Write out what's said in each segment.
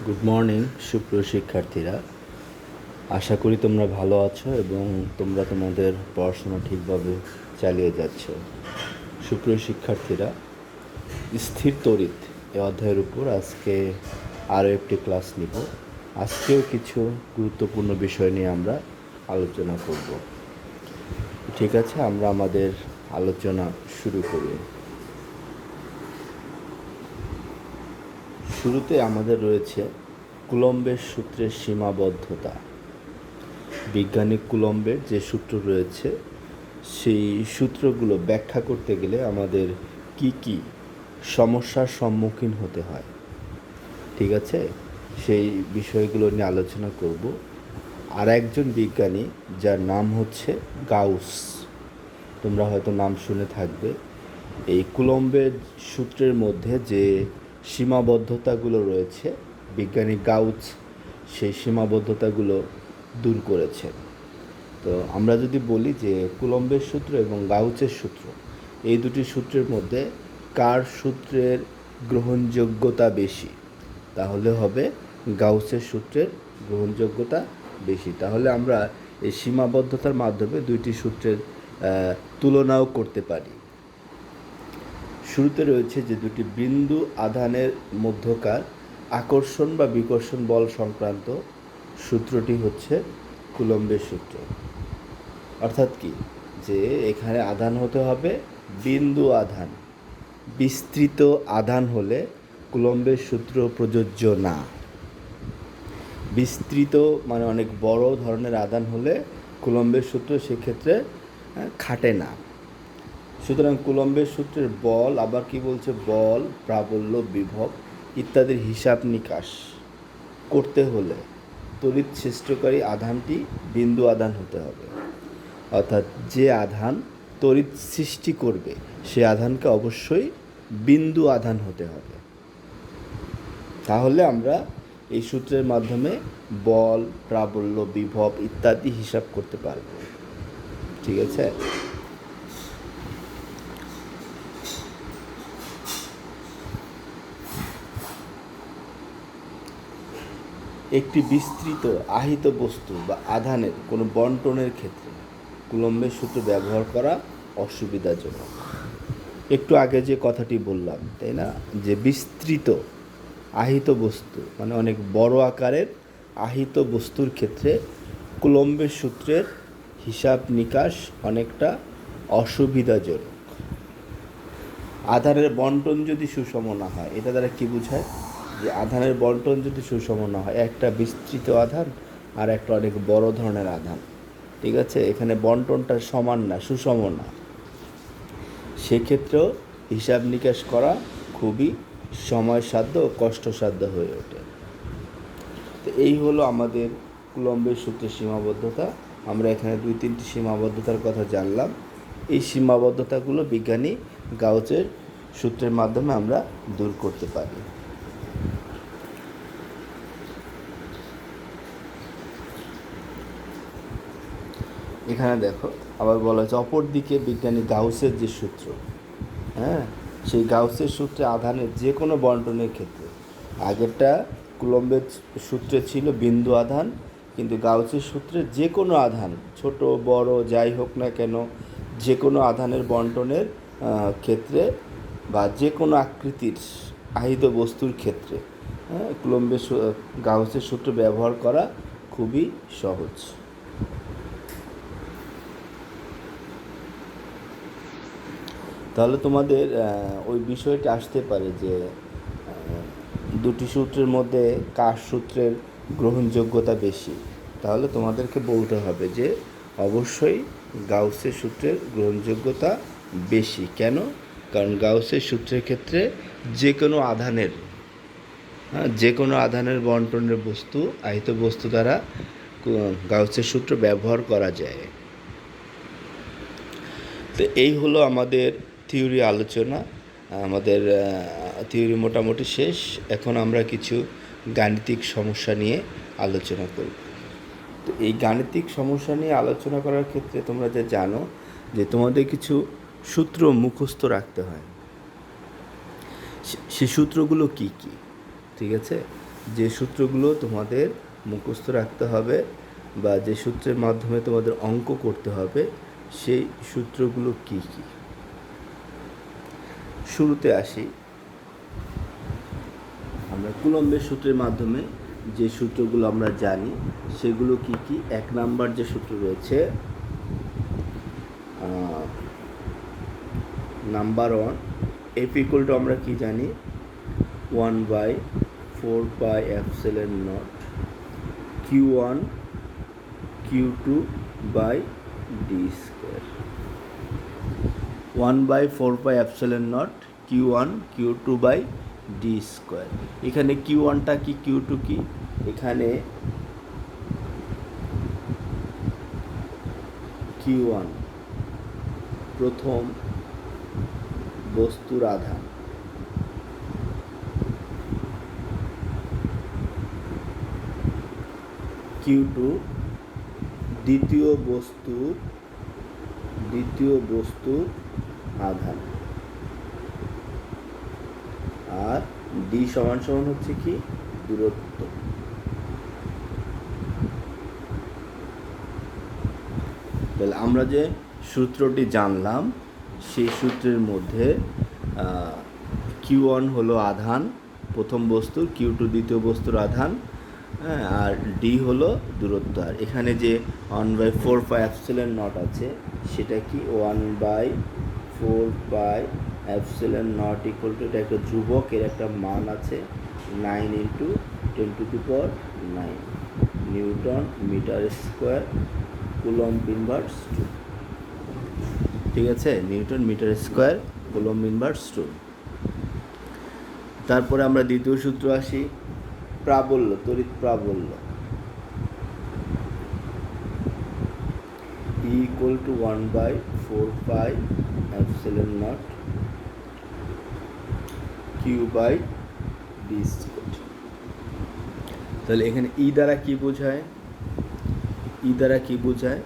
Good morning সুপ্রিয় শিক্ষার্থীরা। আশা করি তোমরা ভালো আছো এবং তোমরা তোমাদের পড়াশোনা ঠিকভাবে চালিয়ে যাচ্ছ। সুপ্রিয় শিক্ষার্থীরা, স্থির তড়িৎ এ অধ্যায়ের উপর আজকে আরও একটি ক্লাস নিব। আজকেও কিছু গুরুত্বপূর্ণ বিষয় নিয়ে আমরা আলোচনা করব। ঠিক আছে, আমরা আমাদের আলোচনা শুরু করি। শুরুতে আমাদের রয়েছে কুলম্বের সূত্রের সীমাবদ্ধতা। বিজ্ঞানী কুলম্বের যে সূত্র রয়েছে সেই সূত্রগুলো ব্যাখ্যা করতে গেলে আমাদের কি কি সমস্যার সম্মুখীন হতে হয়, ঠিক আছে, সেই বিষয়গুলো নিয়ে আলোচনা করব। আর একজন বিজ্ঞানী যার নাম হচ্ছে গাউস, তোমরা হয়তো নাম শুনে থাকবে। এই কুলম্বের সূত্রের মধ্যে যে সীমাবদ্ধতাগুলো রয়েছে, বিজ্ঞানী গাউস সেই সীমাবদ্ধতাগুলো দূর করেছেন। তো আমরা যদি বলি যে কুলম্বের সূত্র এবং গাউসের সূত্র, এই দুটি সূত্রের মধ্যে কার সূত্রের গ্রহণযোগ্যতা বেশি, তাহলে হবে গাউসের সূত্রের গ্রহণযোগ্যতা বেশি। তাহলে আমরা এই সীমাবদ্ধতার মাধ্যমে দুইটি সূত্রের তুলনাও করতে পারি। শুরুতে রয়েছে যে দুটি বিন্দু আধানের মধ্যকার আকর্ষণ বা বিকর্ষণ বল সংক্রান্ত সূত্রটি হচ্ছে কুলম্বের সূত্র। অর্থাৎ কি, যে এখানে আধান হতে হবে বিন্দু আধান। বিস্তৃত আধান হলে কুলম্বের সূত্র প্রযোজ্য না। বিস্তৃত মানে অনেক বড় ধরনের আধান হলে কুলম্বের সূত্র সেক্ষেত্রে খাটে না। সুতরাং কুলম্বের সূত্রের বল, আবার কি বলছে, বল, প্রাবল্য, বিভব ইত্যাদির হিসাব নিকাশ করতে হলে তড়িৎ সৃষ্টিকারী আধানটি বিন্দু আধান হতে হবে। অর্থাৎ যে আধান তড়িৎ সৃষ্টি করবে সে আধানকে অবশ্যই বিন্দু আধান হতে হবে। তাহলে আমরা এই সূত্রের মাধ্যমে বল, প্রাবল্য, বিভব ইত্যাদি হিসাব করতে পারব। ঠিক আছে। একটি বিস্তৃত আহিত বস্তু বা আধানের কোনো বণ্টনের ক্ষেত্রে কুলম্বের সূত্র ব্যবহার করা অসুবিধাজনক। একটু আগে যে কথাটি বললাম, তাই না, যে বিস্তৃত আহিত বস্তু মানে অনেক বড় আকারের আহিত বস্তুর ক্ষেত্রে কুলম্বের সূত্রের হিসাব নিকাশ অনেকটা অসুবিধাজনক। আধানের বণ্টন যদি সুষম না হয়, এটা দ্বারা কি বোঝায়, যে আধানের বণ্টন যদি সুষম না হয়, একটা বিস্তৃত আধান আর একটা অনেক বড় ধরনের আধান, ঠিক আছে, এখানে বণ্টনটা সমান না, সুষম না, সেক্ষেত্রেও হিসাব নিকাশ করা খুবই সময়সাধ্য ও কষ্টসাধ্য হয়ে ওঠে। তো এই হলো আমাদের কুলম্বের সূত্রের সীমাবদ্ধতা। আমরা এখানে 2-3টি সীমাবদ্ধতার কথা জানলাম। এই সীমাবদ্ধতাগুলো বিজ্ঞানী গাউসের সূত্রের মাধ্যমে আমরা দূর করতে পারি। এখানে দেখো আবার বলা হয়েছে অপরদিকে বিজ্ঞানী গাউসের যে সূত্র, হ্যাঁ, সেই গাউসের সূত্রে আধানের যে কোনো বণ্টনের ক্ষেত্রে, আগেরটা কুলম্বের সূত্রে ছিল বিন্দু আধান, কিন্তু গাউসের সূত্রে যে কোনো আধান, ছোট বড় যাই হোক না কেন, যে কোনো আধানের বণ্টনের ক্ষেত্রে বা যে কোনো আকৃতির আহিত বস্তুর ক্ষেত্রে কুলম্বের গাউসের সূত্র ব্যবহার করা খুবই সহজ। তাহলে তোমাদের ওই বিষয়টি আসতে পারে যে দুটি সূত্রের মধ্যে কার সূত্রের গ্রহণযোগ্যতা বেশি। তাহলে তোমাদেরকে বলতে হবে যে অবশ্যই গাউসের সূত্রের গ্রহণযোগ্যতা বেশি। কেন? কারণ গাউসের সূত্রের ক্ষেত্রে যে কোনো আধানের যে কোনো আধানের বণ্টনের বস্তু আহিত বস্তু দ্বারা গাউসের সূত্র ব্যবহার করা যায়। তো এই হলো আমাদের থিওরি আলোচনা। আমাদের থিওরি মোটামুটি শেষ। এখন আমরা কিছু গাণিতিক সমস্যা নিয়ে আলোচনা করব। তো এই গাণিতিক সমস্যা নিয়ে আলোচনা করার ক্ষেত্রে তোমরা যে জানো যে তোমাদের কিছু সূত্র মুখস্থ রাখতে হয়। সে সূত্রগুলো কি কি, ঠিক আছে? যে সূত্রগুলো তোমাদের মুখস্থ রাখতে হবে বা যে সূত্রের মাধ্যমে তোমাদের অঙ্ক করতে হবে সেই সূত্রগুলো কী কী। শুরুতে আসি, আমরা কুলম্বের সূত্রের মাধ্যমে যে সূত্রগুলো আমরা জানি সেগুলো কি কি। 1 নাম্বার যে সূত্র রয়েছে, নাম্বার 1, এফ ইকুয়াল টু আমরা কি জানি 1/4πε0 Q1 Q2/d²। 1/4πε0 Q1 Q2/d²। এখানে Q1টা কি, Q2 কি? এখানে Q1 প্রথম বস্তুর আধান, Q2 দ্বিতীয় বস্তুর আধান, আর D সমান সমান হচ্ছে কি দূরত্ব। তাহলে আমরা যে সূত্রটি জানলাম সেই সূত্রের মধ্যে Q1 হলো আধান প্রথম বস্তুর, Q2 দ্বিতীয় বস্তুর আধান, হ্যাঁ, আর D হলো দূরত্ব। আর এখানে যে 1/4πε0 আছে সেটা কি 1/4πε0 ইকুয়াল টু, এটা একটা ধ্রুবক, এর একটা মান আছে 9 × 10⁹ newton metre square coulomb inverse 2। ঠিক আছে, newton metre square coulomb inverse 2। তারপরে আমরা দ্বিতীয় সূত্র আসি, প্রাবল্য, তড়িৎ প্রাবল্য, E ইকুয়াল টু 1/4πε0 Q/d²। তাহলে এখানে E দ্বারা কি বোঝায়?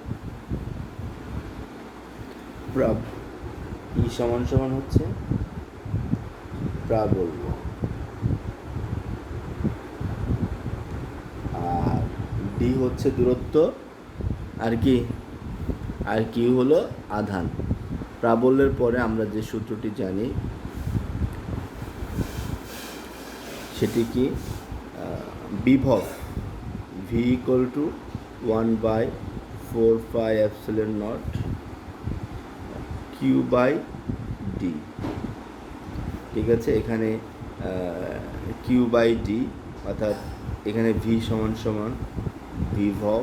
E সমান সমান হচ্ছে প্রাবল্য, আর D হচ্ছে দূরত্ব, আর Q হলো আধান। প্রাবল্যের পরে আমরা যে সূত্রটি জানি সেটি কি বিভব, V ইকুয়াল টু 1/4πε0 Q/d। ঠিক আছে, এখানে Q/d অর্থাৎ এখানে V সমান সমান বিভব,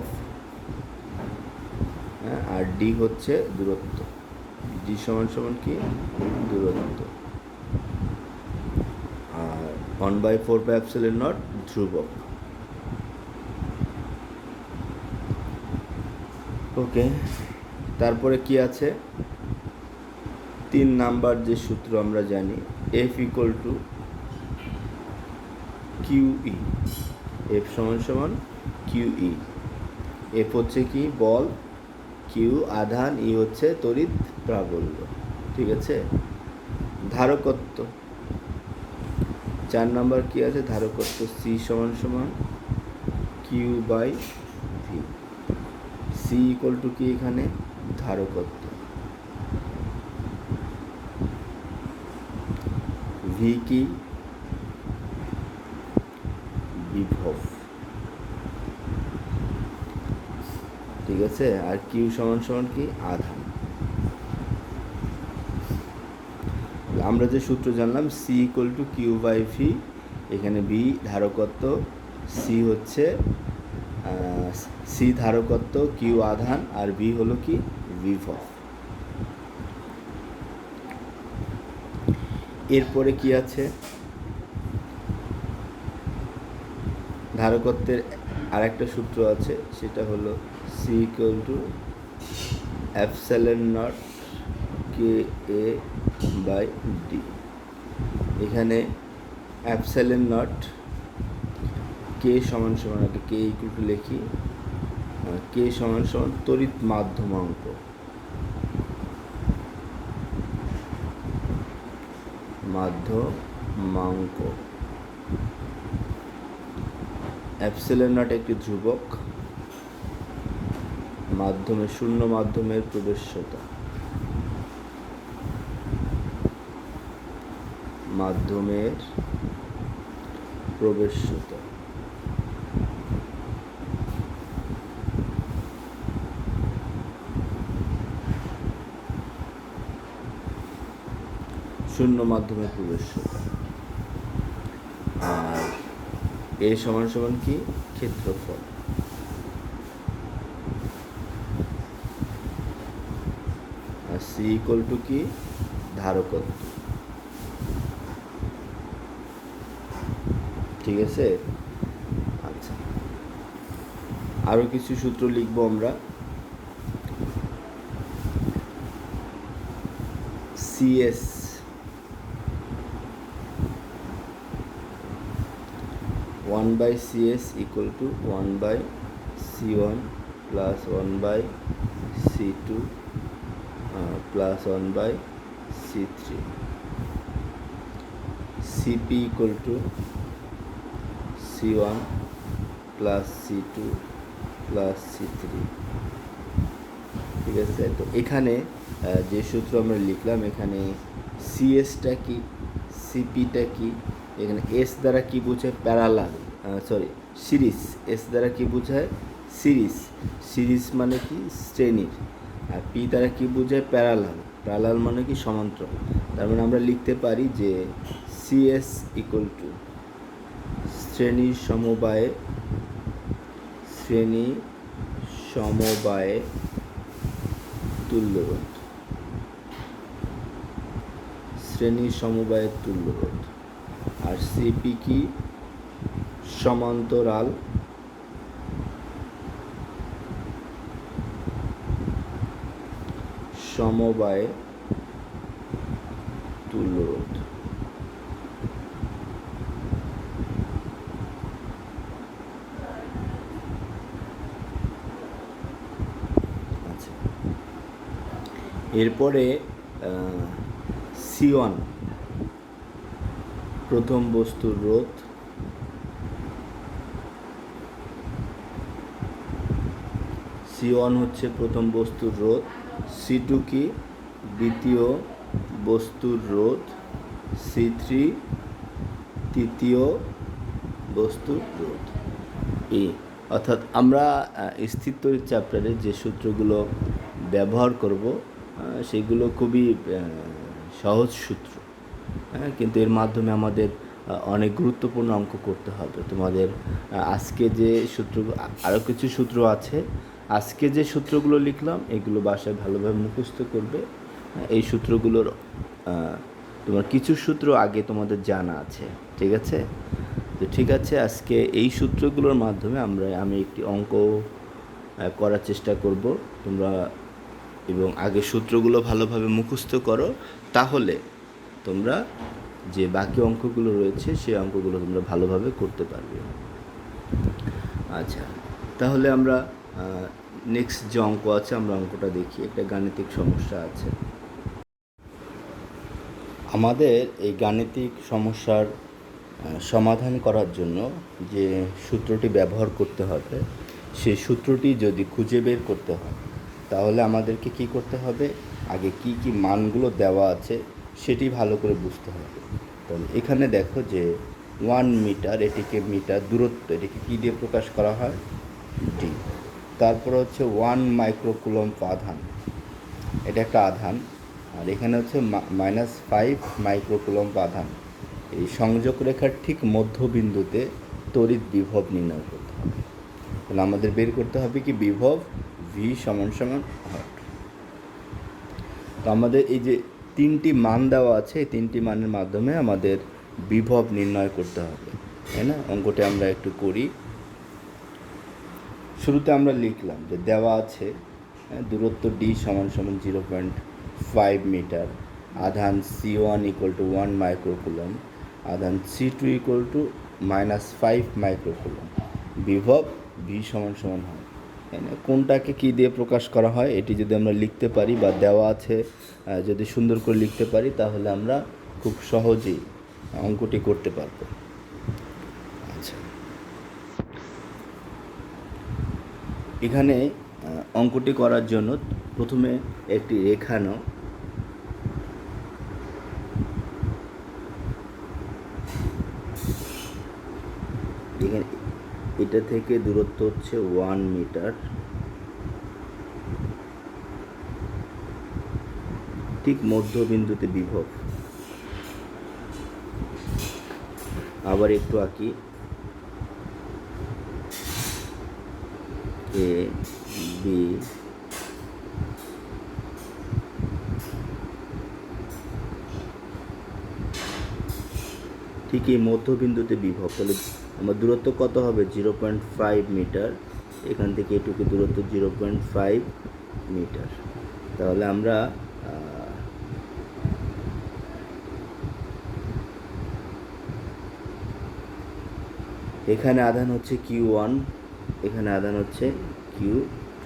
হ্যাঁ, আর D হচ্ছে দূরত্ব, D সমান সমান কি দূরত্ব, আর 1/4πε0 ধ্রুবক। ওকে, তারপরে কি আছে? 3 নাম্বার যে সূত্র আমরা জানি, F equal to QE, F সমান সমান QE। F হচ্ছে কি বল, Q আধান, E হচ্ছে তড়িৎ প্রাবল্য। ঠিক আছে, ধারকত্ব 4 নাম্বার কি আছে? ধারকত্ব C সমান সমান Q/V। C ইকুয়াল টু কি এখানে ধারকত্ব, V কি বিভব। ঠিক আছে, আর Q সমান সমান কি আধান। আমরা যে সূত্র জানলাম C ইকুয়াল টু Q/V, এখানে V ধারকত্ব, C ধারকত্ব, Q আধান, আর V হলো কি বিভব। এরপরে কি আছে? ধারকত্বের আরেকটা সূত্র আছে, সেটা হলো C ইকুয়াল টু ε0 Ka/d। এখানে ε0 K সমান সমান, আগে K ইকুয়াল টু লিখি, K সমান সমান তড়িৎ মাধ্যমাঙ্ক, অ্যাপসিলন নট একটি ধ্রুবক, মাধ্যমে শূন্য মাধ্যমের প্রবেশ্যতা, মাধ্যমের প্রবেশ্যতা শূন্য মাধ্যমের প্রবেশ্যতা। আর এ সমান সমান কি? ক্ষেত্রফল। আর সি ইকুয়াল টু কি? ধারকত্ব। ঠিক আছে। আচ্ছা, আরো কিছু সূত্র লিখবো আমরা। CS one by CS equal to one by C one plus one by C two plus one by C three. CP equal to C one plus C two plus C three. ঠিক আছে। তো এখানে যে সূত্র আমরা লিখলাম, এখানে সিএসটা কি, সিপিটা কি, এখানে এস দ্বারা কি বোঝায়? Parallel, series. এস দ্বারা কি বোঝায়? সিরিজ। সিরিজ মানে কি? শ্রেণীর। আর পি দ্বারা কি বোঝায়? প্যারালাল। প্যারালাল মানে কি? সমান্তরাল। তার মানে আমরা লিখতে পারি যে সিএস ইকুয়াল টু শ্রেণীর সমবায়ে, শ্রেণী সমবায়ে তুল্যরোধ, শ্রেণী সমবায়ের তুল্যরোধ। আর সিপি কি? সমান্তরাল সমবায়ে তুল্যরোধ। আচ্ছা, এরপরে C1 প্রথম বস্তুর রোধ, C1 হচ্ছে প্রথম বস্তুর রোধ। C2 কি? দ্বিতীয় বস্তুর রোধ। C3 তৃতীয় বস্তুর রোধ। অর্থাৎ আমরা স্থির তড়িৎ চ্যাপ্টারে যে সূত্রগুলো ব্যবহার করব সেগুলো খুবই সহজ সূত্র, কিন্তু এর মাধ্যমে আমাদের অনেক গুরুত্বপূর্ণ অঙ্ক করতে হবে। তোমাদের আজকে যে সূত্র, আরও কিছু সূত্র আছে, আজকে যে সূত্রগুলো লিখলাম এগুলো বাসায় ভালোভাবে মুখস্থ করবে। এই সূত্রগুলোর তোমার কিছু সূত্র আগে তোমাদের জানা আছে। ঠিক আছে। তো ঠিক আছে, আজকে এই সূত্রগুলোর মাধ্যমে আমি একটি অঙ্ক করার চেষ্টা করব। তোমরা এবং আগে সূত্রগুলো ভালোভাবে মুখস্থ করো, তাহলে তোমরা যে বাকি অঙ্কগুলো রয়েছে সেই অঙ্কগুলো তোমরা ভালোভাবে করতে পারবে। আচ্ছা, তাহলে আমরা নেক্সট যে অঙ্ক আছে আমরা অঙ্কটা দেখি। একটা গাণিতিক সমস্যা আছে। আমাদের এই গাণিতিক সমস্যার সমাধান করার জন্য যে সূত্রটি ব্যবহার করতে হবে, সেই সূত্রটি যদি খুঁজে বের করতে হয় তাহলে আমাদেরকে কি করতে হবে? আগে কি কি মানগুলো দেওয়া আছে সেটি ভালো করে বুঝতে হবে। তাহলে এখানে দেখো যে 1 মিটার, এটিকে মিটার দূরত্ব, এটিকে কী দিয়ে প্রকাশ করা হয়? ডি। তারপর হচ্ছে 1 মাইক্রোকুলম্ব আধান, এটা একটা আধান। আর এখানে হচ্ছে -5 মাইক্রোকুলম্ব আধান। এই সংযোগ রেখার ঠিক মধ্যবিন্দুতে তড়িৎ বিভব নির্ণয় করতে হবে। তাহলে আমাদের বের করতে হবে কি? বিভব ভি সমান সমান হট। তো আমাদের এই যে তিনটি মান দেওয়া আছে, এই তিনটি মানের মাধ্যমে আমাদের বিভব নির্ণয় করতে হবে, তাই না? অঙ্কটি আমরা একটু করি। শুরুতে আমরা লিখলাম যে দেওয়া আছে দূরত্ব ডি সমান সমান 0.5 মিটার, আধান C1 ইকুয়াল টু 1 মাইক্রোকুলম, আধান C2 ইকুয়াল টু -5 মাইক্রোকুলম, বিভব ভি সমান সমান হয়, তাই না? কোনটাকে কী দিয়ে প্রকাশ করা হয় এটি যদি আমরা লিখতে পারি বা দেওয়া আছে যদি সুন্দর করে লিখতে পারি তাহলে আমরা খুব সহজেই অঙ্কটি করতে পারবো। আচ্ছা, এখানে অঙ্কটি করার জন্য প্রথমে একটি রেখা নাও। এখানে এটা থেকে দূরত্ব হচ্ছে 1 মিটার। ঠিক মধ্যবিন্দুতে বিভব। আবার একটু আঁকি। এ বি ঠিক এই মধ্যবিন্দুতে বিভব। তাহলে আমার দূরত্ব কত হবে? 0.5 মিটার। এখান থেকে এটুকু দূরত্ব 0.5 মিটার। তাহলে আমরা এখানে আধান হচ্ছে Q1, এখানে আধান হচ্ছে Q2।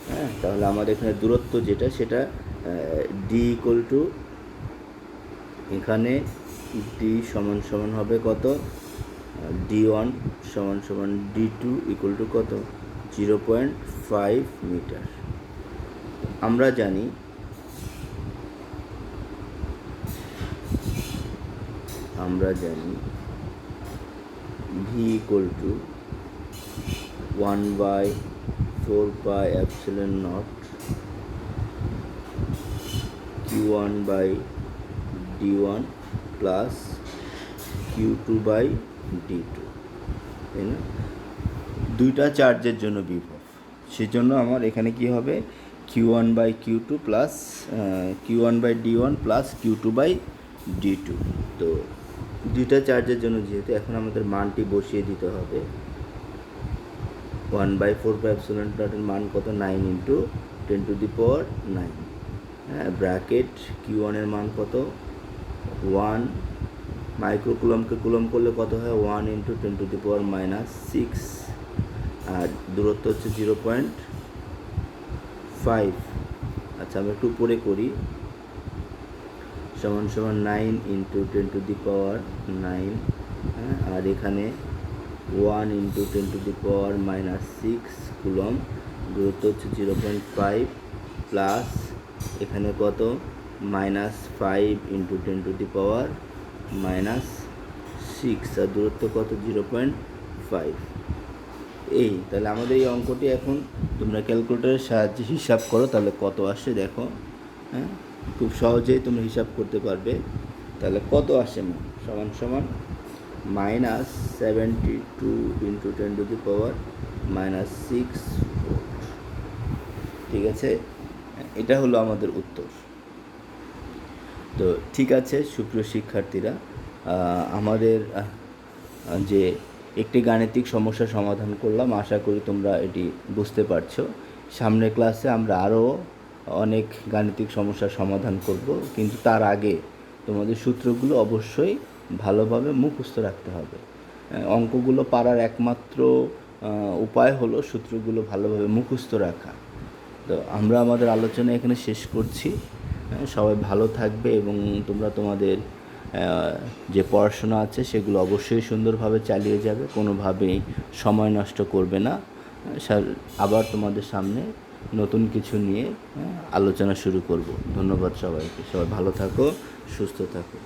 হ্যাঁ, তাহলে আমাদের এখানে দূরত্ব যেটা সেটা D ইকুয়াল টু, এখানে D সমান সমান হবে কত? D1 সমান সমান D2 ইকুয়াল টু কত? 0.5 মিটার। আমরা জানি V equal to 1/4πε0 Q1/D1 plus Q2/D2, তাই না? দুইটা চার্জের জন্য বিভব, সেজন্য আমার এখানে কি হবে? Q1/Q2 plus Q1/D1 plus Q2/D2। তো দুইটা চার্জের জন্য যেহেতু, এখন আমাদের মানটি বসিয়ে দিতে হবে। 1/4πε0 মান কত? 9 × 10⁹ হ্যাঁ, ব্র্যাকেট Q1 এর মান কত? 1 মাইক্রোকুলমকে কুলম করলে কত হয়? 1 × 10⁻⁻6। আর দূরত্ব হচ্ছে 0.5। আচ্ছা, আমরা একটু উপরে করি। সমান সমান 9 × 10⁻9। হ্যাঁ, আর এখানে 1 × 10⁻6 কুলম। দূরত্ব হচ্ছে 0.5 প্লাস এখানে কত? -5 × 10⁻6। আর দূরত্ব কত? 0.5। এই তাহলে আমাদের এই অঙ্কটি এখন তোমরা ক্যালকুলেটরের সাহায্যে হিসাব করো, তাহলে কত আসে দেখো। হ্যাঁ, খুব সহজেই তোমরা হিসাব করতে পারবে। তাহলে কত আসে? সমান সমান -72 × 10⁻6 ভোল্ট। ঠিক আছে, এটা হলো আমাদের উত্তর। তো ঠিক আছে সুপ্রিয় শিক্ষার্থীরা, আমাদের যে একটি গাণিতিক সমস্যার সমাধান করলাম, আশা করি তোমরা এটি বুঝতে পারছো। সামনের ক্লাসে আমরা আরও অনেক গাণিতিক সমস্যার সমাধান করব, কিন্তু তার আগে তোমাদের সূত্রগুলো অবশ্যই ভালোভাবে মুখস্থ রাখতে হবে। অঙ্কগুলো পারার একমাত্র উপায় হলো সূত্রগুলো ভালোভাবে মুখস্থ রাখা। তো আমরা আমাদের আলোচনা এখানে শেষ করছি। সবাই ভালো থাকবে এবং তোমরা তোমাদের যে পড়াশোনা আছে সেগুলো অবশ্যই সুন্দরভাবে চালিয়ে যাবে, কোনোভাবেই সময় নষ্ট করবে না। আবার তোমাদের সামনে নতুন কিছু নিয়ে আলোচনা শুরু করব। ধন্যবাদ সবাইকে। সবাই ভালো থাকো, সুস্থ থাকো।